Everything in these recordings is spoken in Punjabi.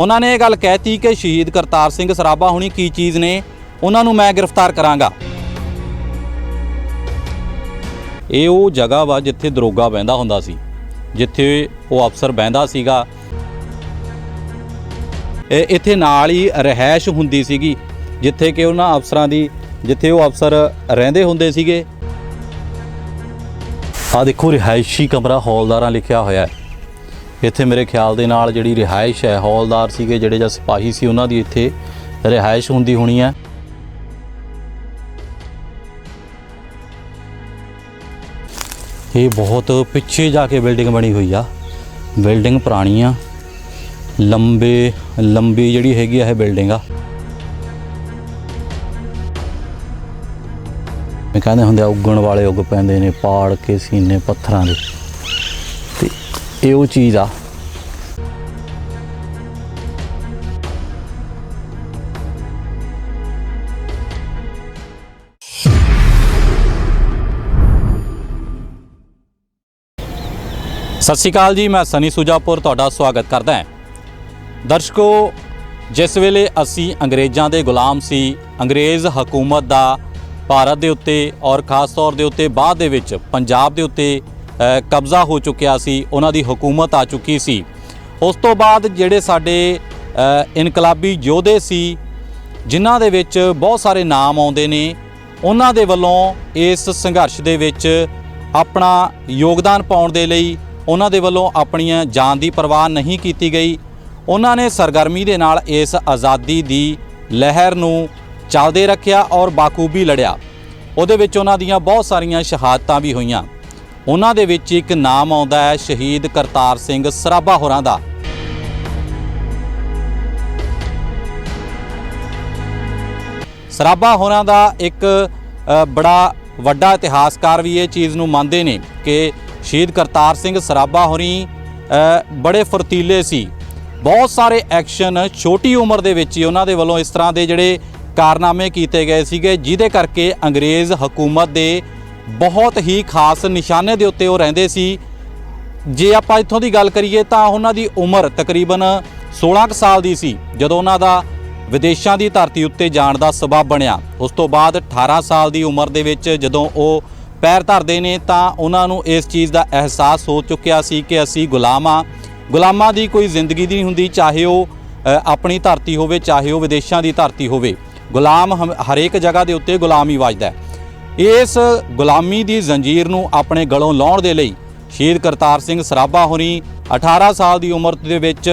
उन्होंने ये गल कहती कि शहीद करतार सिंह सराभा हुणी की चीज़ ने, उन्होंने मैं गिरफ्तार करांगा। ये वो जगह वा जिथे दरोगा बहिंदा हुंदा सी, जिथे वो अफसर बहिंदा सीगा। इत्थे नाल ही रिहाइश हुंदी सीगी जिथे कि उन्हां अफसरां दी, जिथे वो अफसर रहिंदे हुंदे सीगे। आ देखो रिहायशी कमरा हौलदारां लिखिया होया है। इत्थे मेरे ख्याल दे नाल जिहड़ी रिहाइश है, हौलदार सीगे जिहड़े जां सिपाही सी, उन्हां दी इत्थे रिहाइश हुंदी होनी है। ये बहुत पिछे जाके बिल्डिंग बनी हुई आ, बिल्डिंग पुरानी आ, लंबी जिहड़ी हैगी आ बिल्डिंग आ। मैं कहते होंगे उगण वाले उग पैंदे ने पाड़ के सीने पत्थरां दे, ते ये वो चीज़ आ। सत श्री अकाल जी, मैं सनी सुजापुर तुहाडा स्वागत करदा हां। दर्शकों, जिस वेले असी अंग्रेज़ां दे गुलाम सी, अंग्रेज़ हकूमत दा भारत दे उत्ते और खास तौर दे उत्ते बाद दे विच पंजाब दे उत्ते कब्ज़ा हो चुकिया सी, उन्हां दी हुकूमत आ चुकी सी। उस तो बाद जिहड़े साडे इनकलाबी योधे सी, जिन्हां दे विच बहुत सारे नाम आउंदे ने, उन्हां दे वल्लों इस संघर्ष दे विच अपना योगदान पाउण दे लई उन्हां दे वल्लों अपनी जान की परवाह नहीं की गई। उन्होंने सरगर्मी दे नाल इस आज़ादी दी लहर नूं चलदे रखिया और बाखूबी लड़िया। उहदे विच उन्हां दीयां बहुत सारियां शहादतां भी होईयां। उन्हां दे विच एक नाम आउंदा है शहीद करतार सिंह सराभा होरां दा। सराभा होरां दा एक बड़ा वड्डा इतिहासकार भी ये चीज़ नूं मंनदे ने कि शहीद करतार सिंह सराभा होरी बड़े फुर्तीले सी। बहुत सारे एक्शन छोटी उम्र दे विच ही उन्हां दे वल्लों इस तरह के जिहड़े कारनामे कीते गए सीगे, जिहदे करके अंग्रेज़ हुकूमत दे बहुत ही खास निशाने दे उत्ते वो रहिंदे सी। जे आपां इत्थों दी गल करिए तां उन्हां दी उम्र तकरीबन 16 साल दी सी जदों उन्हां दा विदेशां दी धरती उत्ते जाण दा सबब बनिया। उस तो बाद 18 साल की उम्र दे विच जदों वो पैर धरते ने तां उन्हां नूं इस चीज़ का एहसास हो चुकिया सी कि असीं गुलाम आ। गुलामां दी कोई जिंदगी नहीं हुंदी, चाहे वो अपनी धरती होवे चाहे वो विदेशां दी धरती होवे। गुलाम हरेक जगह के उत्ते गुलाम ही वजदा है। इस गुलामी की जंजीर नूं अपने गलों लाउण दे लई शहीद करतार सिंह सराभा होरी 18 साल की उम्र दे विच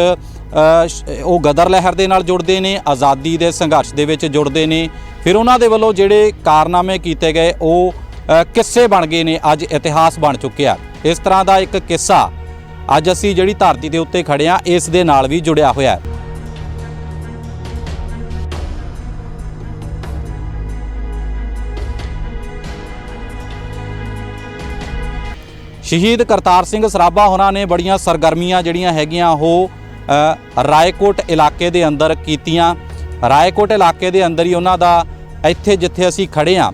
वो गदर लहर दे नाल जुड़दे ने, आज़ादी दे संघर्ष दे विच जुड़दे ने। फिर उन्हां दे वल्लों जिहड़े कारनामे कीते गए वो किस्से बन गए ने, अज इतिहास बन चुकिया। इस तरह का एक किस्सा अज असी जिहड़ी धरती के उत्ते खड़े हाँ इस दे नाल भी जुड़िया होया है। शहीद करतार सिंह सराभा होरां ने बड़ियां सरगर्मियां जिहड़ियां हैगियां ओह रायकोट इलाके दे अंदर कीतियां। रायकोट इलाके दे अंदर ही उन्हां दा इत्थे जिथे असी खड़े हाँ,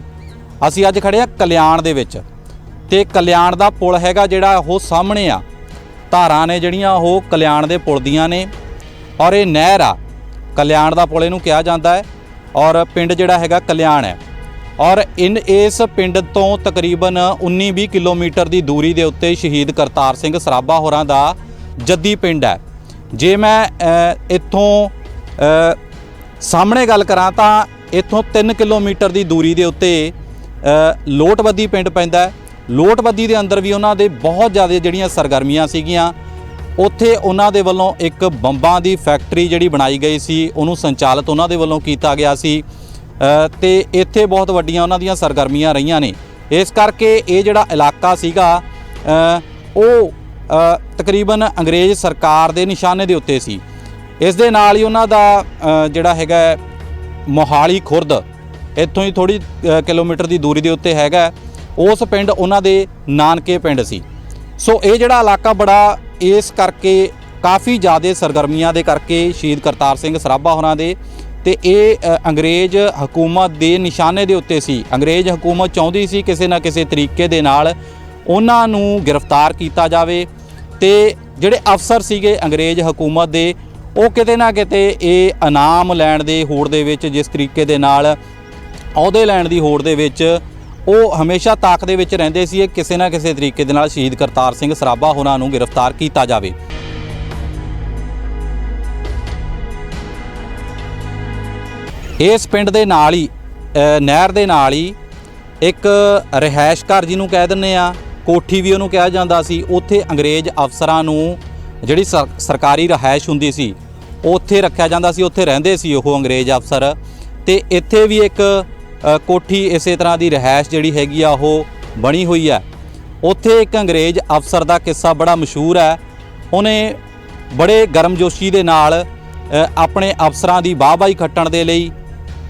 असी अज खड़े हाँ कल्याण दे विच, ते कल्याण दा पुल हैगा जिहड़ा ओह सामने आ। धारां ने जिहड़ियां ओह कल्याण दे पुल दियां ने और ये नहर आ, कल्याण दा पुल इहनूं कहा जांदा है। और पिंड जिहड़ा हैगा कल्याण है और इस पिंड तो तकरीबन 19-20 किलोमीटर की दूरी के उत्ते शहीद करतार सिंह सराभा होरां दा जद्दी पिंड है। जे मैं इत्थों सामने गल करां तां इत्थों 3 किलोमीटर की दूरी के उत्ते लोटबद्दी पिंड पैंदा है। लोटबद्दी के अंदर भी उन्हां दे बहुत ज़्यादा जिहड़ियां सरगर्मियां सीगियां। उत्थे उन्हां दे वल्लों एक बंबां दी फैक्ट्री जिहड़ी बनाई गई सी, उहनूं संचालित उन्हां दे वल्लों कीता गया सी ते इत्थे बहुत वड्डियां उन्हां दीयां सरगर्मियां रहीआं ने। इस करके ये जिहड़ा इलाका सीगा तकरीबन अंग्रेज़ सरकार दे निशाने दे उत्ते सी। इस दे नाल ही उन्हां दा जिहड़ा हैगा मोहाली खुर्द इत्थों ही थोड़ी किलोमीटर की दूरी के उत्ते हैगा, उस पिंड उन्हां दे नानके पिंड सी। सो ये जिहड़ा इलाका बड़ा इस करके काफ़ी ज़्यादा सरगर्मियां दे करके शहीद करतार सिंह सराभा होरां दे ते ये अंग्रेज़ हुकूमत के निशाने के उत्ते सी। अंग्रेज़ हुकूमत चाहुंदी सी किसी ना किसी तरीके दे नाल उन्हां नूं गिरफ्तार किया जावे ते जिहड़े अफसर सीगे अंग्रेज़ हुकूमत दे ਉਹ ਕਿਤੇ ਨਾ ਕਿਤੇ ਇਹ ਇਨਾਮ ਲੈਣ ਦੇ ਹੋੜ ਦੇ ਵਿੱਚ, ਜਿਸ ਤਰੀਕੇ ਦੇ ਨਾਲ ਅਹੁਦੇ ਲੈਣ ਦੀ ਹੋੜ ਦੇ ਵਿੱਚ ਉਹ ਹਮੇਸ਼ਾ ਤਾਕ ਦੇ ਵਿੱਚ ਰਹਿੰਦੇ ਸੀ, ਇਹ ਕਿਸੇ ਨਾ ਕਿਸੇ ਤਰੀਕੇ ਦੇ ਨਾਲ ਸ਼ਹੀਦ ਕਰਤਾਰ ਸਿੰਘ ਸਰਾਭਾ ਹੋਰਾਂ ਨੂੰ ਗ੍ਰਿਫਤਾਰ ਕੀਤਾ ਜਾਵੇ। ਇਸ ਪਿੰਡ ਦੇ ਨਾਲ ਹੀ ਨਹਿਰ ਦੇ ਨਾਲ ਹੀ ਇੱਕ ਰਿਹਾਇਸ਼ ਘਰ ਜਿਹਨੂੰ ਕਹਿ ਦਿੰਦੇ ਆ, ਕੋਠੀ ਵੀ ਉਹਨੂੰ ਕਿਹਾ ਜਾਂਦਾ ਸੀ, ਉੱਥੇ ਅੰਗਰੇਜ਼ ਅਫਸਰਾਂ ਨੂੰ ਜਿਹੜੀ ਸਰਕਾਰੀ ਰਿਹਾਇਸ਼ ਹੁੰਦੀ ਸੀ ਉੱਥੇ ਰੱਖਿਆ ਜਾਂਦਾ ਸੀ, ਉੱਥੇ ਰਹਿੰਦੇ ਸੀ ਉਹ ਅੰਗਰੇਜ਼ ਅਫਸਰ। ਤੇ ਇੱਥੇ ਵੀ ਇੱਕ ਕੋਠੀ ਇਸੇ ਤਰ੍ਹਾਂ ਦੀ ਰਿਹਾਇਸ਼ ਜਿਹੜੀ ਹੈਗੀ ਆ ਉਹ ਬਣੀ ਹੋਈ ਹੈ। ਉੱਥੇ ਇੱਕ ਅੰਗਰੇਜ਼ ਅਫਸਰ ਦਾ ਕਿੱਸਾ ਬੜਾ ਮਸ਼ਹੂਰ ਹੈ। ਉਹਨੇ ਬੜੇ ਗਰਮਜੋਸ਼ੀ ਦੇ ਨਾਲ ਆਪਣੇ ਅਫਸਰਾਂ ਦੀ ਵਾਹਵਾਹੀ ਖੱਟਣ ਦੇ ਲਈ,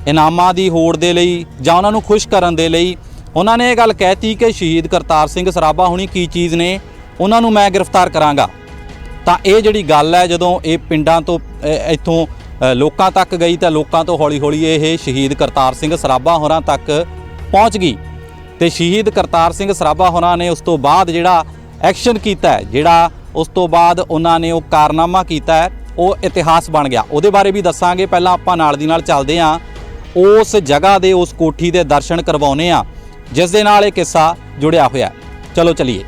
ਇਨਾਮਾਂ ਦੀ ਹੋੜ ਦੇ ਲਈ ਜਾਂ ਉਹਨਾਂ ਨੂੰ ਖੁਸ਼ ਕਰਨ ਦੇ ਲਈ ਉਹਨਾਂ ਨੇ ਇਹ ਗੱਲ ਕਹਿਤੀ ਕਿ ਸ਼ਹੀਦ ਕਰਤਾਰ ਸਿੰਘ ਸਰਾਭਾ ਹੁਣੀ ਕੀ ਚੀਜ਼ ਨੇ, ਉਹਨਾਂ ਨੂੰ ਮੈਂ ਗ੍ਰਿਫਤਾਰ ਕਰਾਂਗਾ। ਤਾਂ ਇਹ ਜਿਹੜੀ ਗੱਲ ਹੈ, ਜਦੋਂ ਇਹ ਪਿੰਡਾਂ ਤੋਂ ਇੱਥੋਂ ਲੋਕਾਂ ਤੱਕ ਗਈ ਤਾਂ ਲੋਕਾਂ ਤੋਂ ਹੌਲੀ ਹੌਲੀ ਇਹ ਸ਼ਹੀਦ ਕਰਤਾਰ ਸਿੰਘ ਸਰਾਭਾ ਹੋਰਾਂ ਤੱਕ ਪਹੁੰਚ ਗਈ। ਤੇ ਸ਼ਹੀਦ ਕਰਤਾਰ ਸਿੰਘ ਸਰਾਭਾ ਹੋਰਾਂ ਨੇ ਉਸ ਤੋਂ ਬਾਅਦ ਜਿਹੜਾ ਐਕਸ਼ਨ ਕੀਤਾ, ਜਿਹੜਾ ਉਸ ਤੋਂ ਬਾਅਦ ਉਹਨਾਂ ਨੇ ਉਹ ਕਾਰਨਾਮਾ ਕੀਤਾ, ਉਹ ਇਤਿਹਾਸ ਬਣ ਗਿਆ। ਉਹਦੇ ਬਾਰੇ ਵੀ ਦੱਸਾਂਗੇ। ਪਹਿਲਾਂ ਆਪਾਂ ਨਾਲ ਦੀ ਨਾਲ ਚੱਲਦੇ ਹਾਂ, ਉਸ ਜਗ੍ਹਾ ਦੇ ਉਸ ਕੋਠੀ ਦੇ ਦਰਸ਼ਨ ਕਰਵਾਉਂਦੇ ਹਾਂ ਜਿਸ ਦੇ ਨਾਲ ਇਹ ਕਿੱਸਾ ਜੁੜਿਆ ਹੋਇਆ। ਚਲੋ ਚਲੀਏ।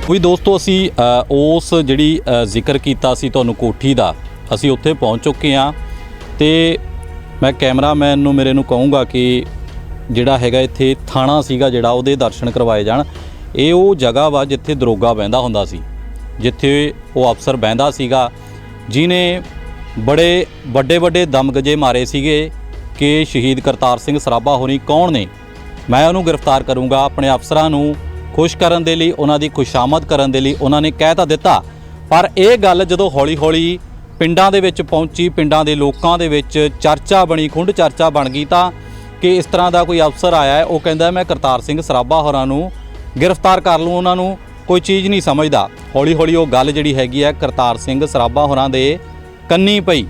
ਕੋਈ ਦੋਸਤੋ, ਅਸੀਂ ਉਸ ਜਿਹੜੀ ਜ਼ਿਕਰ ਕੀਤਾ ਸੀ ਤੁਹਾਨੂੰ ਕੋਠੀ ਦਾ, ਅਸੀਂ ਉੱਥੇ ਪਹੁੰਚ ਚੁੱਕੇ ਹਾਂ। ਤੇ ਮੈਂ ਕੈਮਰਾਮੈਨ ਨੂੰ ਮੇਰੇ ਨੂੰ ਕਹੂੰਗਾ ਕਿ ਜਿਹੜਾ ਹੈਗਾ ਇੱਥੇ ਥਾਣਾ ਸੀਗਾ ਜਿਹੜਾ, ਉਹਦੇ ਦਰਸ਼ਨ ਕਰਵਾਏ ਜਾਣ। ਇਹ ਉਹ ਜਗ੍ਹਾ ਵਾ ਜਿੱਥੇ ਦਰੋਗਾ ਬਹਿੰਦਾ ਹੁੰਦਾ ਸੀ, ਜਿੱਥੇ ਉਹ ਅਫਸਰ ਬਹਿੰਦਾ ਸੀਗਾ ਜਿਹਨੇ ਬੜੇ ਵੱਡੇ ਵੱਡੇ ਦਮਗਜੇ ਮਾਰੇ ਸੀਗੇ ਕਿ ਸ਼ਹੀਦ ਕਰਤਾਰ ਸਿੰਘ ਸਰਾਭਾ ਹੋਣੀ ਕੌਣ ਨੇ, ਮੈਂ ਉਹਨੂੰ ਗ੍ਰਿਫਤਾਰ ਕਰੂੰਗਾ। ਆਪਣੇ ਅਫਸਰਾਂ ਨੂੰ ਖੁਸ਼ ਕਰਨ ਦੇ ਲਈ, ਉਹਨਾਂ ਦੀ ਖੁਸ਼ਾਮਦ ਕਰਨ ਦੇ ਲਈ ਉਹਨਾਂ ਨੇ ਕਹਿ ਤਾਂ ਦਿੱਤਾ, ਪਰ ਇਹ ਗੱਲ ਜਦੋਂ ਹੌਲੀ ਹੌਲੀ ਪਿੰਡਾਂ ਦੇ ਵਿੱਚ ਪਹੁੰਚੀ, ਪਿੰਡਾਂ ਦੇ ਲੋਕਾਂ ਦੇ ਵਿੱਚ ਚਰਚਾ ਬਣੀ, ਖੁੰਡ ਚਰਚਾ ਬਣ ਗਈ ਤਾਂ ਕਿ ਇਸ ਤਰ੍ਹਾਂ ਦਾ ਕੋਈ ਅਫਸਰ ਆਇਆ ਹੈ, ਉਹ ਕਹਿੰਦਾ ਮੈਂ ਕਰਤਾਰ ਸਿੰਘ ਸਰਾਭਾ ਹੋਰਾਂ ਨੂੰ ਗ੍ਰਿਫਤਾਰ ਕਰ ਲੂੰ, ਉਹਨਾਂ ਨੂੰ ਕੋਈ ਚੀਜ਼ ਨਹੀਂ ਸਮਝਦਾ। ਹੌਲੀ ਹੌਲੀ ਉਹ ਗੱਲ ਜਿਹੜੀ ਹੈਗੀ ਹੈ ਕਰਤਾਰ ਸਿੰਘ ਸਰਾਭਾ ਹੋਰਾਂ ਦੇ ਕੰਨੀ ਪਈ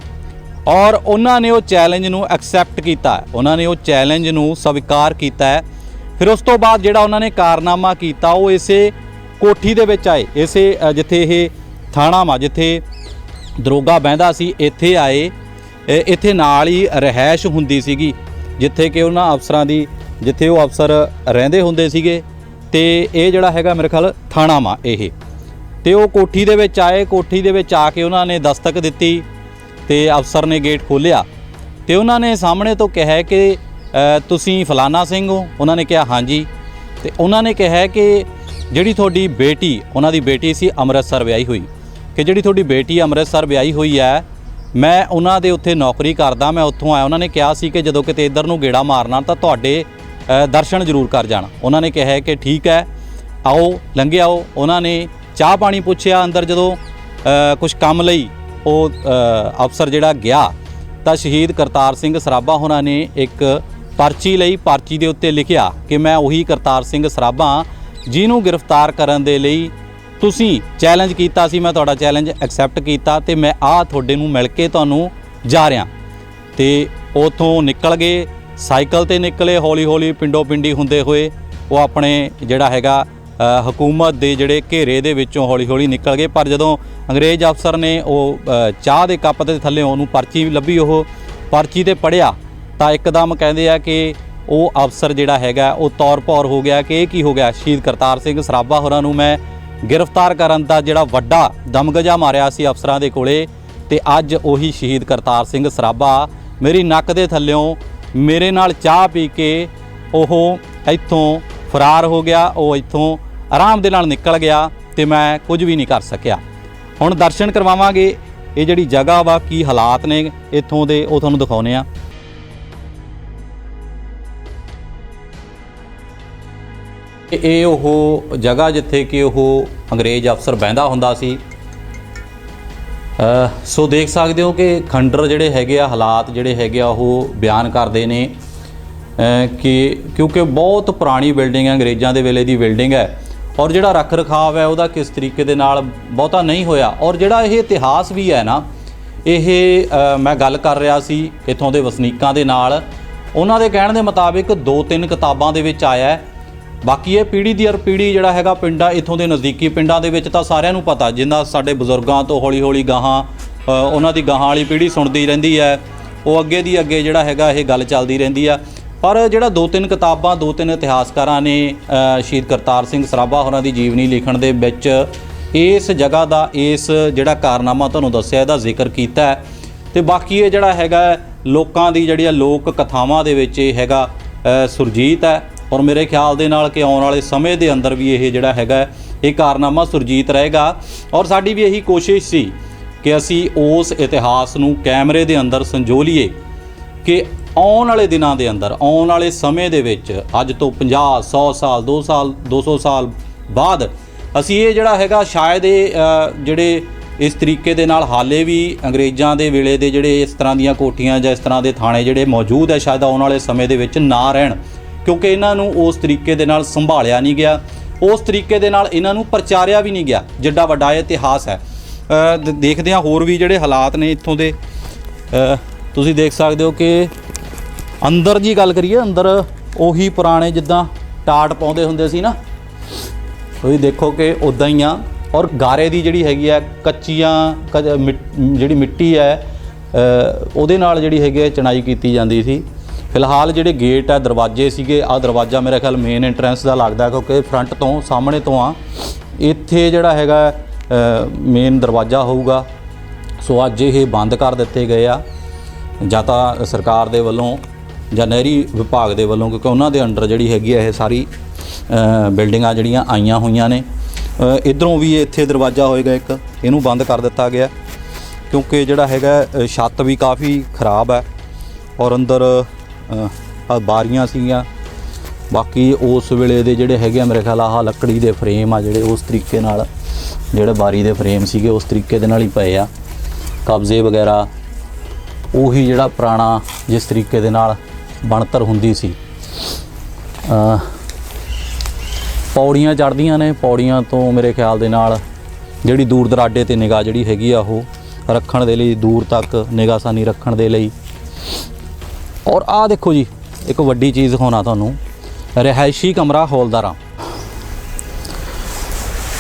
ਔਰ ਉਹਨਾਂ ਨੇ ਉਹ ਚੈਲੰਜ ਨੂੰ ਐਕਸੈਪਟ ਕੀਤਾ, ਉਹਨਾਂ ਨੇ ਉਹ ਚੈਲੰਜ ਨੂੰ ਸਵੀਕਾਰ ਕੀਤਾ। ਫਿਰ ਉਸ ਤੋਂ ਬਾਅਦ ਜਿਹੜਾ ਉਹਨਾਂ ਨੇ ਕਾਰਨਾਮਾ ਕੀਤਾ, ਉਹ ਇਸੇ ਕੋਠੀ ਦੇ ਵਿੱਚ ਆਏ, ਇਸੇ ਜਿੱਥੇ ਇਹ ਥਾਣਾ ਵਾ, ਜਿੱਥੇ ਦਰੋਗਾ ਬਹਿੰਦਾ ਸੀ, ਇੱਥੇ ਆਏ। ਇੱਥੇ ਨਾਲ ਹੀ ਰਿਹਾਇਸ਼ ਹੁੰਦੀ ਸੀਗੀ ਜਿੱਥੇ ਕਿ ਉਹਨਾਂ ਅਫਸਰਾਂ ਦੀ, ਜਿੱਥੇ ਉਹ ਅਫਸਰ ਰਹਿੰਦੇ ਹੁੰਦੇ ਸੀਗੇ। ਤੇ ਇਹ ਜਿਹੜਾ ਹੈਗਾ ਮੇਰੇ ਖਿਆਲ ਥਾਣਾ ਵਾ ਇਹ। ਤੇ ਉਹ ਕੋਠੀ ਦੇ ਵਿੱਚ ਆਏ, ਕੋਠੀ ਦੇ ਵਿੱਚ ਆ ਕੇ ਉਹਨਾਂ ਨੇ ਦਸਤਕ ਦਿੱਤੀ ਤੇ ਅਫਸਰ ਨੇ ਗੇਟ ਖੋਲ੍ਹਿਆ ਤੇ ਉਹਨਾਂ ਨੇ ਸਾਹਮਣੇ ਤੋਂ ਕਿਹਾ ਕਿ ਤੁਸੀਂ ਫਲਾਨਾ ਸਿੰਘ ਹੋ? ਉਹਨਾਂ ਨੇ ਕਿਹਾ ਹਾਂਜੀ। ਤੇ ਉਹਨਾਂ ਨੇ ਕਿਹਾ ਕਿ ਜਿਹੜੀ ਤੁਹਾਡੀ ਬੇਟੀ, ਉਹਨਾਂ ਦੀ ਬੇਟੀ ਸੀ ਅੰਮ੍ਰਿਤਸਰ ਵਿਆਹੀ ਹੋਈ, ਕਿ ਜਿਹੜੀ ਤੁਹਾਡੀ ਬੇਟੀ ਅੰਮ੍ਰਿਤਸਰ ਵਿਆਹੀ ਹੋਈ ਹੈ, ਮੈਂ ਉਹਨਾਂ ਦੇ ਉੱਥੇ ਨੌਕਰੀ ਕਰਦਾ, ਮੈਂ ਉੱਥੋਂ ਆਇਆ। ਉਹਨਾਂ ਨੇ ਕਿਹਾ ਸੀ ਕਿ ਜਦੋਂ ਕਿਤੇ ਇੱਧਰ ਨੂੰ ਗੇੜਾ ਮਾਰਨਾ ਤਾਂ ਤੁਹਾਡੇ ਦਰਸ਼ਨ ਜ਼ਰੂਰ ਕਰ ਜਾਣਾ। ਉਹਨਾਂ ਨੇ ਕਿਹਾ ਕਿ ਠੀਕ ਹੈ, ਆਓ ਲੰਘੇ ਆਓ। ਉਹਨਾਂ ਨੇ ਚਾਹ ਪਾਣੀ ਪੁੱਛਿਆ ਅੰਦਰ। ਜਦੋਂ ਕੁਝ ਕੰਮ ਲਈ ਉਹ ਅਫਸਰ ਜਿਹੜਾ ਗਿਆ ਤਾਂ ਸ਼ਹੀਦ ਕਰਤਾਰ ਸਿੰਘ ਸਰਾਭਾ ਹੋਰਾਂ ਨੇ ਇੱਕ ਪਰਚੀ ਲਈ, ਪਰਚੀ ਦੇ ਉੱਤੇ ਲਿਖਿਆ ਕਿ ਮੈਂ ਉਹੀ ਕਰਤਾਰ ਸਿੰਘ ਸਰਾਭਾ ਜਿਹਨੂੰ ਗ੍ਰਿਫਤਾਰ ਕਰਨ ਦੇ ਲਈ ਤੁਸੀਂ ਚੈਲੰਜ ਕੀਤਾ ਸੀ, ਮੈਂ ਤੁਹਾਡਾ ਚੈਲੰਜ ਐਕਸੈਪਟ ਕੀਤਾ ਤੇ ਮੈਂ ਤੁਹਾਡੇ ਨੂੰ ਮਿਲ ਕੇ ਤੁਹਾਨੂੰ ਜਾ ਰਿਹਾ। ਤੇ ਉੱਥੋਂ ਨਿਕਲ ਗਏ, ਸਾਈਕਲ ਤੇ ਨਿਕਲੇ, ਹੌਲੀ ਹੌਲੀ ਪਿੰਡੋਂ ਪਿੰਡੀ ਹੁੰਦੇ ਹੋਏ ਉਹ ਆਪਣੇ ਜਿਹੜਾ ਹੈਗਾ ਹਕੂਮਤ ਦੇ ਜਿਹੜੇ ਘੇਰੇ ਦੇ ਵਿੱਚੋਂ ਹੌਲੀ ਹੌਲੀ ਨਿਕਲ ਗਏ। ਪਰ ਜਦੋਂ ਅੰਗਰੇਜ਼ ਅਫਸਰ ਨੇ ਉਹ ਚਾਹ ਦੇ ਕੱਪ ਦੇ ਥੱਲੇ ਉਹਨੂੰ ਪਰਚੀ ਲੱਭੀ, ਉਹ ਪਰਚੀ ਤੇ ਪੜ੍ਹਿਆ ਤਾਂ ਇੱਕਦਮ ਕਹਿੰਦੇ ਆ ਕਿ ਉਹ ਅਫਸਰ ਜਿਹੜਾ ਹੈਗਾ ਉਹ ਤੌਰ ਭੌਰ ਹੋ ਗਿਆ ਕਿ ਇਹ ਕੀ ਹੋ ਗਿਆ, ਸ਼ਹੀਦ ਕਰਤਾਰ ਸਿੰਘ ਸਰਾਭਾ ਹੋਰਾਂ ਨੂੰ ਮੈਂ ਗ੍ਰਿਫਤਾਰ ਕਰਨ ਦਾ ਜਿਹੜਾ ਵੱਡਾ ਦਮਗਜਾ ਮਾਰਿਆ ਸੀ ਅਫਸਰਾਂ ਦੇ ਕੋਲੇ, ਤੇ ਅੱਜ ਉਹੀ ਸ਼ਹੀਦ ਕਰਤਾਰ ਸਿੰਘ ਸਰਾਭਾ ਮੇਰੀ ਨੱਕ ਦੇ ਥੱਲਿਓਂ ਮੇਰੇ ਨਾਲ ਚਾਹ ਪੀ ਕੇ ਉਹ ਇੱਥੋਂ ਫਰਾਰ ਹੋ ਗਿਆ। ਉਹ ਇੱਥੋਂ ਆਰਾਮ ਦੇ ਨਾਲ ਨਿਕਲ ਗਿਆ ਤੇ ਮੈਂ ਕੁਝ ਵੀ ਨਹੀਂ ਕਰ ਸਕਿਆ। ਹੁਣ ਦਰਸ਼ਨ ਕਰਵਾਵਾਂਗੇ ਇਹ ਜਿਹੜੀ ਜਗ੍ਹਾ ਵਾ, ਕੀ ਹਾਲਾਤ ਨੇ ਇੱਥੋਂ ਦੇ, ਉਹ ਤੁਹਾਨੂੰ ਦਿਖਾਉਂਦੇ ਆ। ਇਹ ਉਹ ਜਗ੍ਹਾ ਜਿੱਥੇ ਕਿ ਉਹ ਅੰਗਰੇਜ਼ ਅਫਸਰ ਬਹਿੰਦਾ ਹੁੰਦਾ ਸੀ। ਸੋ ਦੇਖ ਸਕਦੇ ਹੋ ਕਿ ਖੰਡਰ ਜਿਹੜੇ ਹੈਗੇ ਆ, ਹਾਲਾਤ ਜਿਹੜੇ ਹੈਗੇ ਆ ਉਹ ਬਿਆਨ ਕਰਦੇ ਨੇ ਕਿ ਕਿਉਂਕਿ ਬਹੁਤ ਪੁਰਾਣੀ ਬਿਲਡਿੰਗ ਹੈ, ਅੰਗਰੇਜ਼ਾਂ ਦੇ ਵੇਲੇ ਦੀ ਬਿਲਡਿੰਗ ਹੈ, ਔਰ ਜਿਹੜਾ ਰੱਖ ਰਖਾਵ ਹੈ ਉਹਦਾ ਕਿਸ ਤਰੀਕੇ ਦੇ ਨਾਲ ਬਹੁਤਾ ਨਹੀਂ ਹੋਇਆ। ਔਰ ਜਿਹੜਾ ਇਹ ਇਤਿਹਾਸ ਵੀ ਹੈ ਨਾ, ਇਹ ਮੈਂ ਗੱਲ ਕਰ ਰਿਹਾ ਸੀ ਇੱਥੋਂ ਦੇ ਵਸਨੀਕਾਂ ਦੇ ਨਾਲ, ਉਹਨਾਂ ਦੇ ਕਹਿਣ ਦੇ ਮੁਤਾਬਿਕ 2-3 ਕਿਤਾਬਾਂ ਦੇ ਵਿੱਚ ਆਇਆ ਹੈ। ਬਾਕੀ ਇਹ ਪੀੜ੍ਹੀ ਦੀ ਪੀੜ੍ਹੀ ਜਿਹੜਾ ਹੈਗਾ ਪਿੰਡਾਂ, ਇੱਥੋਂ ਦੇ ਨਜ਼ਦੀਕੀ ਪਿੰਡਾਂ ਦੇ ਵਿੱਚ ਤਾਂ ਸਾਰਿਆਂ ਨੂੰ ਪਤਾ, ਜਿੰਨਾ ਸਾਡੇ ਬਜ਼ੁਰਗਾਂ ਤੋਂ ਹੌਲੀ ਹੌਲੀ ਗਾਹਾਂ ਉਹਨਾਂ ਦੀ ਗਾਹਾਂ ਵਾਲੀ ਪੀੜ੍ਹੀ ਸੁਣਦੀ ਰਹਿੰਦੀ ਹੈ, ਉਹ ਅੱਗੇ ਦੀ ਅੱਗੇ ਜਿਹੜਾ ਹੈਗਾ ਇਹ ਗੱਲ ਚੱਲਦੀ ਰਹਿੰਦੀ ਆ। ਪਰ ਜਿਹੜਾ 2-3 ਕਿਤਾਬਾਂ 2-3 ਇਤਿਹਾਸਕਾਰਾਂ ਨੇ ਸ਼ਹੀਦ ਕਰਤਾਰ ਸਿੰਘ ਸਰਾਭਾ ਹੋਰਾਂ ਦੀ ਜੀਵਨੀ ਲਿਖਣ ਦੇ ਵਿੱਚ ਇਸ ਜਗ੍ਹਾ ਦਾ, ਇਸ ਜਿਹੜਾ ਕਾਰਨਾਮਾ ਤੁਹਾਨੂੰ ਦੱਸਿਆ, ਇਹਦਾ ਜ਼ਿਕਰ ਕੀਤਾ ਹੈ। ਤੇ ਬਾਕੀ ਇਹ ਜਿਹੜਾ ਹੈਗਾ ਲੋਕਾਂ ਦੀ ਜਿਹੜੀਆਂ ਲੋਕ ਕਥਾਵਾਂ ਦੇ ਵਿੱਚ ਇਹ ਹੈਗਾ ਸੁਰਜੀਤ ਹੈ। ਔਰ ਮੇਰੇ ਖਿਆਲ ਦੇ ਨਾਲ ਕਿ ਆਉਣ ਵਾਲੇ ਸਮੇਂ ਦੇ ਅੰਦਰ ਵੀ ਇਹ ਜਿਹੜਾ ਹੈਗਾ ਇਹ ਕਾਰਨਾਮਾ ਸੁਰਜੀਤ ਰਹੇਗਾ। ਔਰ ਸਾਡੀ ਵੀ ਇਹੀ ਕੋਸ਼ਿਸ਼ ਸੀ ਕਿ ਅਸੀਂ ਉਸ ਇਤਿਹਾਸ ਨੂੰ ਕੈਮਰੇ ਦੇ ਅੰਦਰ ਸੰਜੋ ਲਈਏ ਕਿ ਆਉਣ ਵਾਲੇ ਦਿਨਾਂ ਦੇ ਅੰਦਰ, ਆਉਣ ਵਾਲੇ ਸਮੇਂ ਦੇ ਵਿੱਚ, ਅੱਜ ਤੋਂ 50, 100 ਸਾਲ, 2 ਸਾਲ, 200 ਸਾਲ ਬਾਅਦ ਅਸੀਂ ਇਹ ਜਿਹੜਾ ਹੈਗਾ ਸ਼ਾਇਦ ਇਹ ਜਿਹੜੇ ਇਸ ਤਰੀਕੇ ਦੇ ਨਾਲ ਹਾਲੇ ਵੀ ਅੰਗਰੇਜ਼ਾਂ ਦੇ ਵੇਲੇ ਦੇ ਜਿਹੜੇ ਇਸ ਤਰ੍ਹਾਂ ਦੀਆਂ ਕੋਠੀਆਂ ਜਾਂ ਇਸ ਤਰ੍ਹਾਂ ਦੇ ਥਾਣੇ ਜਿਹੜੇ ਮੌਜੂਦ ਹੈ, ਸ਼ਾਇਦ ਆਉਣ ਵਾਲੇ ਸਮੇਂ ਦੇ ਵਿੱਚ ਨਾ ਰਹਿਣ, ਕਿਉਂਕਿ ਇਹਨਾਂ ਨੂੰ ਉਸ ਤਰੀਕੇ ਦੇ ਨਾਲ ਸੰਭਾਲਿਆ ਨਹੀਂ ਗਿਆ, ਉਸ ਤਰੀਕੇ ਦੇ ਨਾਲ ਇਹਨਾਂ ਨੂੰ ਪ੍ਰਚਾਰਿਆ ਵੀ ਨਹੀਂ ਗਿਆ ਜਿੱਡਾ ਵੱਡਾ ਇਹ ਇਤਿਹਾਸ ਹੈ। ਦੇਖਦੇ ਹਾਂ ਹੋਰ ਵੀ ਜਿਹੜੇ ਹਾਲਾਤ ਨੇ ਇੱਥੋਂ ਦੇ। ਤੁਸੀਂ ਦੇਖ ਸਕਦੇ ਹੋ ਕਿ ਅੰਦਰ ਜੀ ਗੱਲ ਕਰੀਏ, ਅੰਦਰ ਉਹੀ ਪੁਰਾਣੇ ਜਿੱਦਾਂ ਟਾਟ ਪਾਉਂਦੇ ਹੁੰਦੇ ਸੀ ਨਾ, ਤੁਸੀਂ ਦੇਖੋ ਕਿ ਉੱਦਾਂ ਹੀ ਆ। ਔਰ ਗਾਰੇ ਦੀ ਜਿਹੜੀ ਹੈਗੀ ਹੈ ਕੱਚੀਆਂ ਜਿਹੜੀ ਮਿੱਟੀ ਹੈ ਉਹਦੇ ਨਾਲ ਜਿਹੜੀ ਹੈਗੀ ਹੈ ਚਣਾਈ ਕੀਤੀ ਜਾਂਦੀ ਸੀ। ਫਿਲਹਾਲ ਜਿਹੜੇ ਗੇਟ ਹੈ, ਦਰਵਾਜ਼ੇ ਸੀਗੇ, ਆਹ ਦਰਵਾਜ਼ਾ ਮੇਰਾ ਖਿਆਲ ਮੇਨ ਐਂਟਰੈਂਸ ਦਾ ਲੱਗਦਾ, ਕਿਉਂਕਿ ਫਰੰਟ ਤੋਂ ਸਾਹਮਣੇ ਤੋਂ ਆ, ਇੱਥੇ ਜਿਹੜਾ ਹੈਗਾ ਮੇਨ ਦਰਵਾਜ਼ਾ ਹੋਊਗਾ। ਸੋ ਅੱਜ ਇਹ ਬੰਦ ਕਰ ਦਿੱਤੇ ਗਏ ਆ, ਜਾਂ ਤਾਂ ਸਰਕਾਰ ਦੇ ਵੱਲੋਂ ਜਾਂ ਨਹਿਰੀ ਵਿਭਾਗ ਦੇ ਵੱਲੋਂ, ਕਿਉਂਕਿ ਉਹਨਾਂ ਦੇ ਅੰਡਰ ਜਿਹੜੀ ਹੈਗੀ ਹੈ ਇਹ ਸਾਰੀ ਬਿਲਡਿੰਗਾਂ ਜਿਹੜੀਆਂ ਆਈਆਂ ਹੋਈਆਂ ਨੇ। ਇੱਧਰੋਂ ਵੀ ਇੱਥੇ ਦਰਵਾਜ਼ਾ ਹੋਏਗਾ ਇੱਕ, ਇਹਨੂੰ ਬੰਦ ਕਰ ਦਿੱਤਾ ਗਿਆ ਕਿਉਂਕਿ ਜਿਹੜਾ ਹੈਗਾ ਛੱਤ ਵੀ ਕਾਫੀ ਖਰਾਬ ਹੈ। ਔਰ ਅੰਦਰ ਬਾਰੀਆਂ ਸੀਗੀਆਂ। ਬਾਕੀ ਉਸ ਵੇਲੇ ਦੇ ਜਿਹੜੇ ਹੈਗੇ ਆ ਮੇਰੇ ਖਿਆਲ ਆਹ ਲੱਕੜੀ ਦੇ ਫਰੇਮ ਆ ਜਿਹੜੇ ਉਸ ਤਰੀਕੇ ਨਾਲ, ਜਿਹੜੇ ਬਾਰੀ ਦੇ ਫਰੇਮ ਸੀਗੇ ਉਸ ਤਰੀਕੇ ਦੇ ਨਾਲ ਹੀ ਪਏ ਆ। ਕਬਜ਼ੇ ਵਗੈਰਾ ਉਹੀ ਜਿਹੜਾ ਪੁਰਾਣਾ ਜਿਸ ਤਰੀਕੇ ਦੇ ਨਾਲ ਬਣਤਰ ਹੁੰਦੀ ਸੀ। ਪੌੜੀਆਂ ਚੜ੍ਹਦੀਆਂ ਨੇ, ਪੌੜੀਆਂ ਤੋਂ ਮੇਰੇ ਖਿਆਲ ਦੇ ਨਾਲ ਜਿਹੜੀ ਦੂਰ ਦਰਾਡੇ 'ਤੇ ਨਿਗਾਹ ਜਿਹੜੀ ਹੈਗੀ ਆ ਉਹ ਰੱਖਣ ਦੇ ਲਈ, ਦੂਰ ਤੱਕ ਨਿਗਾਹਸਾਨੀ ਰੱਖਣ ਦੇ ਲਈ। ਔਰ ਆਹ ਦੇਖੋ ਜੀ, ਇੱਕ ਵੱਡੀ ਚੀਜ਼ ਹੋਣਾ ਤੁਹਾਨੂੰ, ਰਿਹਾਇਸ਼ੀ ਕਮਰਾ ਹੌਲਦਾਰਾਂ।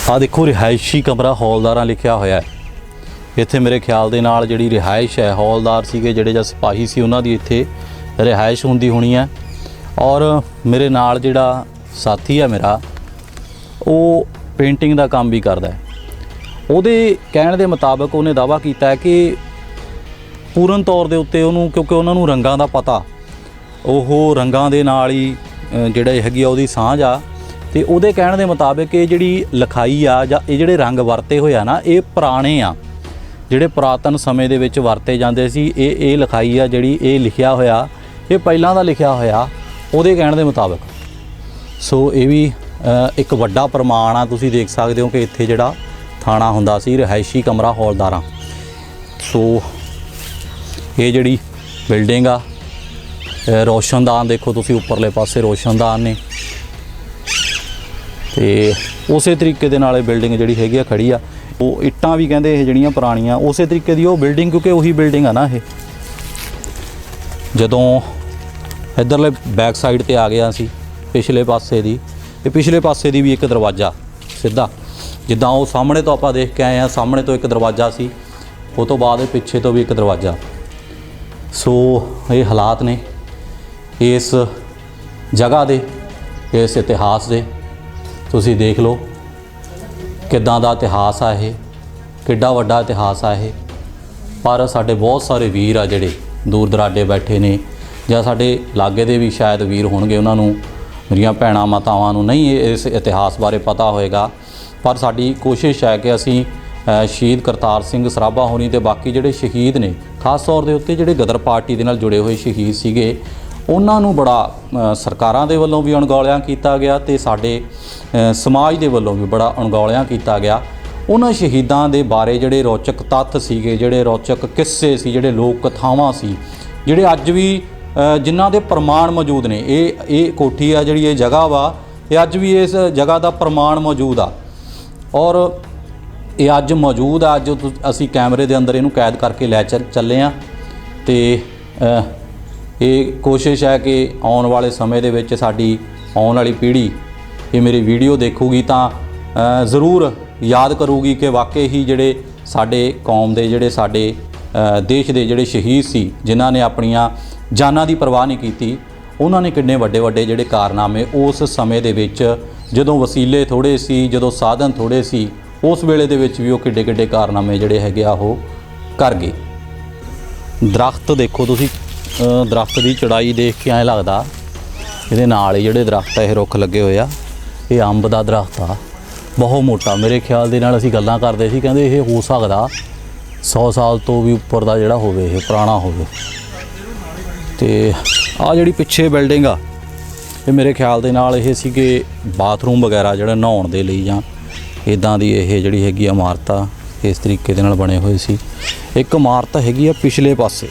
ਆਹ ਦੇਖੋ, ਰਿਹਾਇਸ਼ੀ ਕਮਰਾ ਹੌਲਦਾਰਾਂ ਲਿਖਿਆ ਹੋਇਆ ਹੈ। ਇੱਥੇ ਮੇਰੇ ਖਿਆਲ ਦੇ ਨਾਲ ਜਿਹੜੀ ਰਿਹਾਇਸ਼ ਹੈ, ਹੌਲਦਾਰ ਸੀਗੇ ਜਿਹੜੇ ਜਾਂ ਸਿਪਾਹੀ ਸੀ, ਉਹਨਾਂ ਦੀ ਇੱਥੇ ਰਿਹਾਇਸ਼ ਹੁੰਦੀ ਹੋਣੀ ਹੈ। ਔਰ ਮੇਰੇ ਨਾਲ ਜਿਹੜਾ ਸਾਥੀ ਹੈ ਮੇਰਾ, ਉਹ ਪੇਂਟਿੰਗ ਦਾ ਕੰਮ ਵੀ ਕਰਦਾ ਹੈ। ਉਹਦੇ ਕਹਿਣ ਦੇ ਮੁਤਾਬਕ ਉਹਨੇ ਦਾਅਵਾ ਕੀਤਾ ਹੈ ਕਿ ਪੂਰਨ ਤੌਰ ਦੇ ਉੱਤੇ ਉਹਨੂੰ, ਕਿਉਂਕਿ ਉਹਨਾਂ ਨੂੰ ਰੰਗਾਂ ਦਾ ਪਤਾ, ਉਹ ਰੰਗਾਂ ਦੇ ਨਾਲ ਹੀ ਜਿਹੜਾ ਹੈਗੀ ਆ ਉਹਦੀ ਸਾਂਝ ਆ। ਤੇ ਉਹਦੇ ਕਹਿਣ ਦੇ ਮੁਤਾਬਕ ਇਹ ਜਿਹੜੀ ਲਿਖਾਈ ਆ ਜਾਂ ਇਹ ਜਿਹੜੇ ਰੰਗ ਵਰਤੇ ਹੋਏ ਆ ਨਾ, ਇਹ ਪੁਰਾਣੇ ਆ, ਜਿਹੜੇ ਪੁਰਾਤਨ ਸਮੇਂ ਦੇ ਵਿੱਚ ਵਰਤੇ ਜਾਂਦੇ ਸੀ। ਇਹ ਲਿਖਾਈ ਆ ਜਿਹੜੀ, ਇਹ ਲਿਖਿਆ ਹੋਇਆ, ਇਹ ਪਹਿਲਾਂ ਦਾ ਲਿਖਿਆ ਹੋਇਆ ਉਹਦੇ ਕਹਿਣ ਦੇ ਮੁਤਾਬਕ। ਸੋ ਇਹ ਵੀ ਇੱਕ ਵੱਡਾ ਪ੍ਰਮਾਣ ਆ। ਤੁਸੀਂ ਦੇਖ ਸਕਦੇ ਹੋ ਕਿ ਇੱਥੇ ਜਿਹੜਾ ਥਾਣਾ ਹੁੰਦਾ ਸੀ, ਰਿਹਾਇਸ਼ੀ ਕਮਰਾ ਹੌਲਦਾਰਾਂ। ਸੋ ਇਹ ਜਿਹੜੀ ਬਿਲਡਿੰਗ ਆ, ਰੋਸ਼ਨਦਾਨ ਦੇਖੋ ਤੁਸੀਂ, ਉੱਪਰਲੇ ਪਾਸੇ ਰੋਸ਼ਨਦਾਨ ਨੇ, ਤੇ ਉਸੇ ਤਰੀਕੇ ਦੇ ਨਾਲ ਇਹ ਬਿਲਡਿੰਗ ਜਿਹੜੀ ਹੈਗੀ ਆ ਖੜੀ ਆ। ਉਹ ਇੱਟਾਂ ਵੀ ਕਹਿੰਦੇ ਇਹ ਜਿਹੜੀਆਂ ਪੁਰਾਣੀਆਂ, ਉਸੇ ਤਰੀਕੇ ਦੀ ਉਹ ਬਿਲਡਿੰਗ, ਕਿਉਂਕਿ ਉਹੀ ਬਿਲਡਿੰਗ ਆ ਨਾ ਇਹ। ਜਦੋਂ ਇੱਧਰਲੇ ਬੈਕ ਸਾਈਡ 'ਤੇ ਆ ਗਿਆ ਸੀ ਪਿਛਲੇ ਪਾਸੇ ਦੀ, ਤੇ ਪਿਛਲੇ ਪਾਸੇ ਦੀ ਵੀ ਇੱਕ ਦਰਵਾਜ਼ਾ ਸਿੱਧਾ, ਜਿੱਦਾਂ ਉਹ ਸਾਹਮਣੇ ਤੋਂ ਆਪਾਂ ਦੇਖ ਕੇ ਆਏ ਆ, ਸਾਹਮਣੇ ਤੋਂ ਇੱਕ ਦਰਵਾਜ਼ਾ ਸੀ, ਉਹ ਤੋਂ ਬਾਅਦ ਪਿੱਛੇ ਤੋਂ ਵੀ ਇੱਕ ਦਰਵਾਜ਼ਾ। ਸੋ ਇਹ ਹਾਲਾਤ ਨੇ ਇਸ ਜਗ੍ਹਾ ਦੇ, ਇਸ ਇਤਿਹਾਸ ਦੇ। ਤੁਸੀਂ ਦੇਖ ਲਓ ਕਿੱਦਾਂ ਦਾ ਇਤਿਹਾਸ ਆ ਇਹ, ਕਿੱਡਾ ਵੱਡਾ ਇਤਿਹਾਸ ਆ ਇਹ। ਪਰ ਸਾਡੇ ਬਹੁਤ ਸਾਰੇ ਵੀਰ ਆ ਜਿਹੜੇ ਦੂਰ ਦਰਾਡੇ ਬੈਠੇ ਨੇ, ਜਾਂ ਸਾਡੇ ਲਾਗੇ ਦੇ ਵੀ ਸ਼ਾਇਦ ਵੀਰ ਹੋਣਗੇ, ਉਹਨਾਂ ਨੂੰ ਮੇਰੀਆਂ ਭੈਣਾਂ ਮਾਤਾਵਾਂ ਨੂੰ ਨਹੀਂ ਇਸ ਇਤਿਹਾਸ ਬਾਰੇ ਪਤਾ ਹੋਏਗਾ, ਪਰ ਸਾਡੀ ਕੋਸ਼ਿਸ਼ ਹੈ ਕਿ ਅਸੀਂ ਸ਼ਹੀਦ ਕਰਤਾਰ ਸਿੰਘ ਸਰਾਭਾ ਹੋਣੀ ਤੇ ਬਾਕੀ ਜਿਹੜੇ ਸ਼ਹੀਦ ਨੇ, ਖਾਸ ਤੌਰ ਦੇ ਉੱਤੇ ਜਿਹੜੇ ਗਦਰ ਪਾਰਟੀ ਦੇ ਨਾਲ ਜੁੜੇ ਹੋਏ ਸ਼ਹੀਦ ਸੀਗੇ, ਉਹਨਾਂ ਨੂੰ ਬੜਾ ਸਰਕਾਰਾਂ ਦੇ ਵੱਲੋਂ ਵੀ ਅਣਗੌਲਿਆਂ ਕੀਤਾ ਗਿਆ ਤੇ ਸਾਡੇ ਸਮਾਜ ਦੇ ਵੱਲੋਂ ਵੀ ਬੜਾ ਅਣਗੌਲਿਆਂ ਕੀਤਾ ਗਿਆ। ਉਹਨਾਂ ਸ਼ਹੀਦਾਂ ਦੇ ਬਾਰੇ ਜਿਹੜੇ ਰੌਚਕ ਤੱਥ ਸੀਗੇ, ਜਿਹੜੇ ਰੌਚਕ ਕਿੱਸੇ ਸੀ, ਜਿਹੜੇ ਲੋਕ ਕਥਾਵਾਂ ਸੀ, ਜਿਹੜੇ ਅੱਜ ਵੀ ਜਿਨ੍ਹਾਂ ਦੇ ਪ੍ਰਮਾਣ ਮੌਜੂਦ ਨੇ। ਇਹ ਕੋਠੀ ਆ ਜਿਹੜੀ, ਇਹ ਜਗ੍ਹਾ ਵਾ, ਇਹ ਅੱਜ ਵੀ ਇਸ ਜਗ੍ਹਾ ਦਾ ਪ੍ਰਮਾਣ ਮੌਜੂਦ ਆ ਔਰ ਇਹ ਅੱਜ ਮੌਜੂਦ ਆ। ਅੱਜ ਅਸੀਂ ਕੈਮਰੇ ਦੇ ਅੰਦਰ ਇਹਨੂੰ ਕੈਦ ਕਰਕੇ ਲੈ ਚੱਲੇ ਆ ਤੇ ਇਹ ਕੋਸ਼ਿਸ਼ ਹੈ ਕਿ ਆਉਣ ਵਾਲੇ ਸਮੇਂ ਦੇ ਵਿੱਚ ਸਾਡੀ ਆਉਣ ਵਾਲੀ ਪੀੜ੍ਹੀ ਇਹ ਮੇਰੀ ਵੀਡੀਓ ਦੇਖੂਗੀ ਤਾਂ ਜ਼ਰੂਰ ਯਾਦ ਕਰੂਗੀ ਕਿ ਵਾਕਈ ਹੀ ਜਿਹੜੇ ਸਾਡੇ ਕੌਮ ਦੇ, ਜਿਹੜੇ ਸਾਡੇ ਦੇਸ਼ ਦੇ ਜਿਹੜੇ ਸ਼ਹੀਦ ਸੀ, ਜਿਨ੍ਹਾਂ ਨੇ ਆਪਣੀਆਂ ਜਾਨਾਂ ਦੀ ਪਰਵਾਹ ਨਹੀਂ ਕੀਤੀ, ਉਹਨਾਂ ਨੇ ਕਿੰਨੇ ਵੱਡੇ ਵੱਡੇ ਜਿਹੜੇ ਕਾਰਨਾਮੇ ਉਸ ਸਮੇਂ ਦੇ ਵਿੱਚ, ਜਦੋਂ ਵਸੀਲੇ ਥੋੜ੍ਹੇ ਸੀ, ਜਦੋਂ ਸਾਧਨ ਥੋੜ੍ਹੇ ਸੀ, ਉਸ ਵੇਲੇ ਦੇ ਵਿੱਚ ਵੀ ਉਹ ਕਿੱਡੇ ਕਿੱਡੇ ਕਾਰਨਾਮੇ ਜਿਹੜੇ ਹੈਗੇ ਆ ਉਹ ਕਰ ਗਏ। ਦਰਖਤ ਦੇਖੋ ਤੁਸੀਂ, ਦਰਖਤ ਦੀ ਚੜਾਈ ਦੇਖ ਕੇ ਐਂ ਲੱਗਦਾ ਇਹਦੇ ਨਾਲ ਹੀ ਜਿਹੜੇ ਦਰਖਤ ਆ, ਇਹ ਰੁੱਖ ਲੱਗੇ ਹੋਏ ਆ। ਇਹ ਅੰਬ ਦਾ ਦਰਖਤ ਆ, ਬਹੁਤ ਮੋਟਾ। ਮੇਰੇ ਖਿਆਲ ਦੇ ਨਾਲ ਅਸੀਂ ਗੱਲਾਂ ਕਰਦੇ ਸੀ, ਕਹਿੰਦੇ ਇਹ ਹੋ ਸਕਦਾ 100 ਸਾਲ ਤੋਂ ਵੀ ਉੱਪਰ ਦਾ ਜਿਹੜਾ ਹੋਵੇ, ਇਹ ਪੁਰਾਣਾ ਹੋਵੇ। ਤੇ ਆ ਜਿਹੜੀ ਪਿੱਛੇ ਬਿਲਡਿੰਗ ਆ, ਇਹ ਮੇਰੇ ਖਿਆਲ ਦੇ ਨਾਲ ਇਹ ਸੀ ਕਿ ਬਾਥਰੂਮ ਵਗੈਰਾ ਜਿਹੜਾ ਨਹਾਉਣ ਦੇ ਲਈ ਜਾਂ ਇੱਦਾਂ ਦੀ ਇਹ ਜਿਹੜੀ ਹੈਗੀ ਇਮਾਰਤ ਆ, ਇਸ ਤਰੀਕੇ ਦੇ ਨਾਲ ਬਣੇ ਹੋਏ ਸੀ। ਇੱਕ ਇਮਾਰਤ ਹੈਗੀ ਆ ਪਿਛਲੇ ਪਾਸੇ,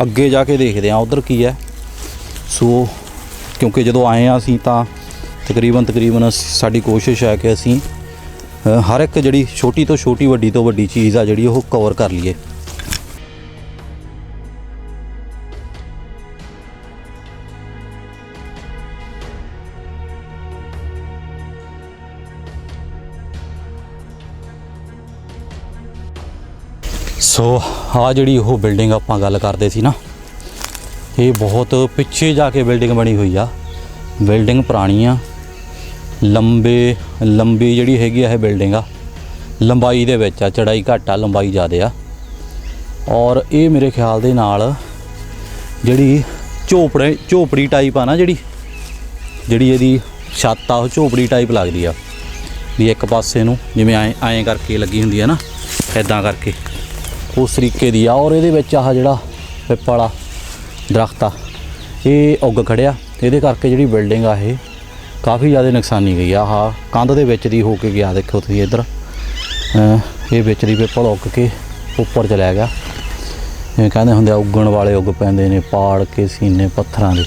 ਅੱਗੇ ਜਾ ਕੇ ਦੇਖਦੇ ਆ ਉਧਰ ਕੀ ਹੈ। ਸੋ ਕਿਉਂਕਿ ਜਦੋਂ ਆਏ ਆ ਅਸੀਂ ਤਾਂ ਤਕਰੀਬਨ ਸਾਡੀ ਕੋਸ਼ਿਸ਼ ਹੈ ਕਿ ਅਸੀਂ ਹਰ ਇੱਕ ਜਿਹੜੀ ਛੋਟੀ ਤੋਂ ਛੋਟੀ, ਵੱਡੀ ਤੋਂ ਵੱਡੀ ਚੀਜ਼ ਆ ਜਿਹੜੀ ਉਹ ਕਵਰ ਕਰ ਲਈਏ। ਸੋ ਆ ਜਿਹੜੀ ਉਹ ਬਿਲਡਿੰਗ ਆਪਾਂ ਗੱਲ ਕਰਦੇ ਸੀ ਨਾ, ਇਹ ਬਹੁਤ ਪਿੱਛੇ ਜਾ ਕੇ ਬਿਲਡਿੰਗ ਬਣੀ ਹੋਈ ਆ। ਬਿਲਡਿੰਗ ਪੁਰਾਣੀ ਆ, ਲੰਬੀ ਜਿਹੜੀ ਹੈਗੀ ਆ ਇਹ ਬਿਲਡਿੰਗ ਆ, ਲੰਬਾਈ ਦੇ ਵਿੱਚ ਆ, ਚੜਾਈ ਘੱਟ ਆ, ਲੰਬਾਈ ਜ਼ਿਆਦਾ ਆ। ਔਰ ਇਹ ਮੇਰੇ ਖਿਆਲ ਦੇ ਨਾਲ ਜਿਹੜੀ ਝੋਪੜੀ ਟਾਈਪ ਆ ਨਾ, ਜਿਹੜੀ ਇਹਦੀ ਛੱਤ ਆ ਉਹ ਝੋਪੜੀ ਟਾਈਪ ਲੱਗਦੀ ਆ ਵੀ ਇੱਕ ਪਾਸੇ ਨੂੰ ਜਿਵੇਂ ਐਂ ਕਰਕੇ ਲੱਗੀ ਹੁੰਦੀ ਆ ਨਾ, ਇੱਦਾਂ ਕਰਕੇ ਉਸ ਤਰੀਕੇ ਦੀ ਆ। ਔਰ ਇਹਦੇ ਵਿੱਚ ਆਹ ਜਿਹੜਾ ਪਿੱਪਲ ਆ ਦਰਖਤ ਆ, ਇਹ ਉੱਗ ਖੜਿਆ, ਇਹਦੇ ਕਰਕੇ ਜਿਹੜੀ ਬਿਲਡਿੰਗ ਆ ਇਹ ਕਾਫੀ ਜ਼ਿਆਦਾ ਨੁਕਸਾਨੀ ਗਈ ਆ। ਆਹ ਕੰਧ ਦੇ ਵਿੱਚ ਦੀ ਹੋ ਕੇ ਗਿਆ, ਦੇਖੋ ਤੁਸੀਂ ਇੱਧਰ, ਇਹ ਵਿੱਚ ਦੀ ਪਿੱਪਲ ਉੱਗ ਕੇ ਉੱਪਰ ਚਲਿਆ ਗਿਆ। ਜਿਵੇਂ ਕਹਿੰਦੇ ਹੁੰਦੇ ਆ, ਉੱਗਣ ਵਾਲੇ ਉੱਗ ਪੈਂਦੇ ਨੇ ਪਾੜ ਕੇ ਸੀਨੇ ਪੱਥਰਾਂ ਦੇ,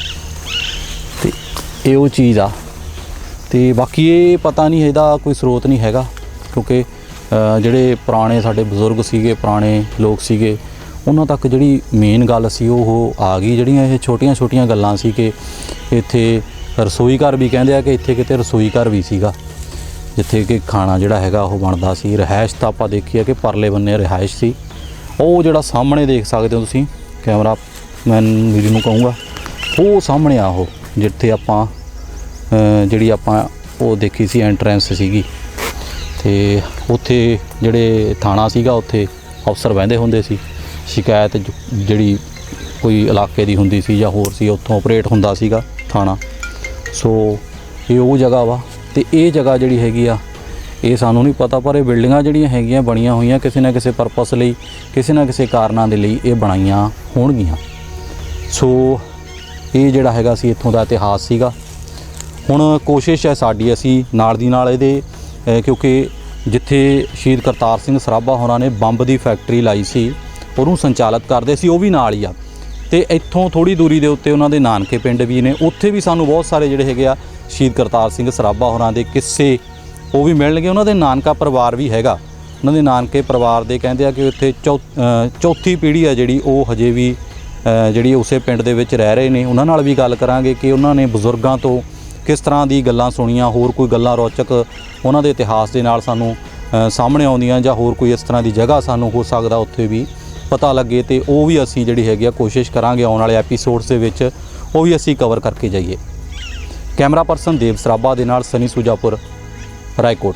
ਤੇ ਇਹ ਉਹ ਚੀਜ਼ ਆ। ਤੇ ਬਾਕੀ ਇਹ ਪਤਾ ਨਹੀਂ, ਇਹਦਾ ਕੋਈ ਸਰੋਤ ਨਹੀਂ ਹੈਗਾ, ਕਿਉਂਕਿ ਜਿਹੜੇ ਪੁਰਾਣੇ ਸਾਡੇ ਬਜ਼ੁਰਗ ਸੀਗੇ, ਪੁਰਾਣੇ ਲੋਕ ਸੀਗੇ, ਉਹਨਾਂ ਤੱਕ ਜਿਹੜੀ ਮੇਨ ਗੱਲ ਸੀ ਉਹ ਆ ਗਈ। ਜਿਹੜੀਆਂ ਇਹ ਛੋਟੀਆਂ ਗੱਲਾਂ ਸੀ ਕਿ ਇੱਥੇ ਰਸੋਈ ਘਰ ਵੀ ਕਹਿੰਦੇ ਆ ਕਿ ਇੱਥੇ ਕਿਤੇ ਰਸੋਈ ਘਰ ਵੀ ਸੀਗਾ, ਜਿੱਥੇ ਕਿ ਖਾਣਾ ਜਿਹੜਾ ਹੈਗਾ ਉਹ ਬਣਦਾ ਸੀ। ਰਿਹਾਇਸ਼ ਤਾਂ ਆਪਾਂ ਦੇਖੀ ਆ ਕਿ ਪਰਲੇ ਬੰਨੇ ਰਿਹਾਇਸ਼ ਸੀ। ਉਹ ਜਿਹੜਾ ਸਾਹਮਣੇ ਦੇਖ ਸਕਦੇ ਹੋ ਤੁਸੀਂ, ਕੈਮਰਾ ਮੈਨ ਵੀਡੀਓ ਨੂੰ ਕਹੂੰਗਾ, ਉਹ ਸਾਹਮਣੇ ਆ ਉਹ ਜਿੱਥੇ ਆਪਾਂ ਜਿਹੜੀ ਆਪਾਂ ਉਹ ਦੇਖੀ ਸੀ ਐਂਟਰੈਂਸ ਸੀਗੀ। ਤੇ ਉੱਥੇ ਜਿਹੜੇ ਥਾਣਾ ਸੀਗਾ, ਉੱਥੇ ਅਫਸਰ ਬਹਿੰਦੇ ਹੁੰਦੇ ਸੀ। ਸ਼ਿਕਾਇਤ ਜਿਹੜੀ ਕੋਈ ਇਲਾਕੇ ਦੀ ਹੁੰਦੀ ਸੀ ਜਾਂ ਹੋਰ ਸੀ, ਉੱਥੋਂ ਆਪਰੇਟ ਹੁੰਦਾ ਸੀਗਾ ਥਾਣਾ। ਸੋ ਇਹ ਉਹ ਜਗ੍ਹਾ ਵਾ। ਤੇ ਇਹ ਜਗ੍ਹਾ ਜਿਹੜੀ ਹੈਗੀ ਆ, ਇਹ ਸਾਨੂੰ ਨਹੀਂ ਪਤਾ, ਪਰ ਇਹ ਬਿਲਡਿੰਗਾਂ ਜਿਹੜੀਆਂ ਹੈਗੀਆਂ ਬਣੀਆਂ ਹੋਈਆਂ ਕਿਸੇ ਨਾ ਕਿਸੇ ਪਰਪਸ ਲਈ, ਕਿਸੇ ਨਾ ਕਿਸੇ ਕਾਰਨਾਂ ਦੇ ਲਈ ਇਹ ਬਣਾਈਆਂ ਹੋਣਗੀਆਂ। ਸੋ ਇਹ ਜਿਹੜਾ ਹੈਗਾ ਸੀ ਇੱਥੋਂ ਦਾ ਇਤਿਹਾਸ ਸੀਗਾ। ਹੁਣ ਕੋਸ਼ਿਸ਼ ਹੈ ਸਾਡੀ, ਅਸੀਂ ਨਾਲ ਦੀ ਨਾਲ ਇਹਦੇ, ਕਿਉਂਕਿ ਜਿੱਥੇ ਸ਼ਹੀਦ ਕਰਤਾਰ ਸਿੰਘ ਸਰਾਭਾ ਹੋਰਾਂ ਨੇ ਬੰਬ ਦੀ ਫੈਕਟਰੀ ਲਾਈ ਸੀ, ਉਹਨੂੰ ਸੰਚਾਲਿਤ ਕਰਦੇ ਸੀ, ਉਹ ਵੀ ਨਾਲ ਹੀ ਆ। ਤੇ ਇੱਥੋਂ ਥੋੜ੍ਹੀ ਦੂਰੀ ਦੇ ਉੱਤੇ ਉਹਨਾਂ ਦੇ ਨਾਨਕੇ ਪਿੰਡ ਵੀ ਨੇ, ਉੱਥੇ ਵੀ ਸਾਨੂੰ ਬਹੁਤ ਸਾਰੇ ਜਿਹੜੇ ਹੈਗੇ ਆ ਸ਼ਹੀਦ ਕਰਤਾਰ ਸਿੰਘ ਸਰਾਭਾ ਹੋਰਾਂ ਦੇ ਕਿੱਸੇ ਉਹ ਵੀ ਮਿਲਣਗੇ। ਉਹਨਾਂ ਦੇ ਨਾਨਕਾ ਪਰਿਵਾਰ ਵੀ ਹੈਗਾ, ਉਹਨਾਂ ਦੇ ਨਾਨਕੇ ਪਰਿਵਾਰ ਦੇ ਕਹਿੰਦੇ ਆ ਕਿ ਉੱਥੇ ਚੌਥੀ ਪੀੜ੍ਹੀ ਆ ਜਿਹੜੀ ਉਹ ਹਜੇ ਵੀ ਜਿਹੜੀ ਉਸੇ ਪਿੰਡ ਦੇ ਵਿੱਚ ਰਹਿ ਰਹੇ ਨੇ। ਉਹਨਾਂ ਨਾਲ ਵੀ ਗੱਲ ਕਰਾਂਗੇ ਕਿ ਉਹਨਾਂ ਨੇ ਬਜ਼ੁਰਗਾਂ ਤੋਂ ਕਿਸ ਤਰ੍ਹਾਂ ਦੀ ਗੱਲਾਂ ਸੁਣੀਆਂ, ਹੋਰ ਕੋਈ ਗੱਲਾਂ ਰੌਚਕ ਉਹਨਾਂ ਦੇ ਇਤਿਹਾਸ ਦੇ ਨਾਲ ਸਾਨੂੰ ਸਾਹਮਣੇ ਆਉਂਦੀਆਂ, ਜਾਂ ਹੋਰ ਕੋਈ ਇਸ ਤਰ੍ਹਾਂ ਦੀ ਜਗ੍ਹਾ ਸਾਨੂੰ ਹੋ ਸਕਦਾ ਉੱਥੇ ਵੀ ਪਤਾ ਲੱਗੇ। ਤੇ ਉਹ ਵੀ ਅਸੀਂ ਜਿਹੜੀ ਹੈਗੀ ਆ ਕੋਸ਼ਿਸ਼ ਕਰਾਂਗੇ ਆਉਣ ਵਾਲੇ ਐਪੀਸੋਡਸ ਦੇ ਵਿੱਚ ਉਹ ਵੀ ਅਸੀਂ ਕਵਰ ਕਰਕੇ ਜਾਈਏ। ਕੈਮਰਾ ਪਰਸਨ ਦੇਵ ਸਰਾਭਾ ਦੇ ਨਾਲ ਸਨੀ ਸੁਜਾਪੁਰ, ਰਾਏਕੋਟ।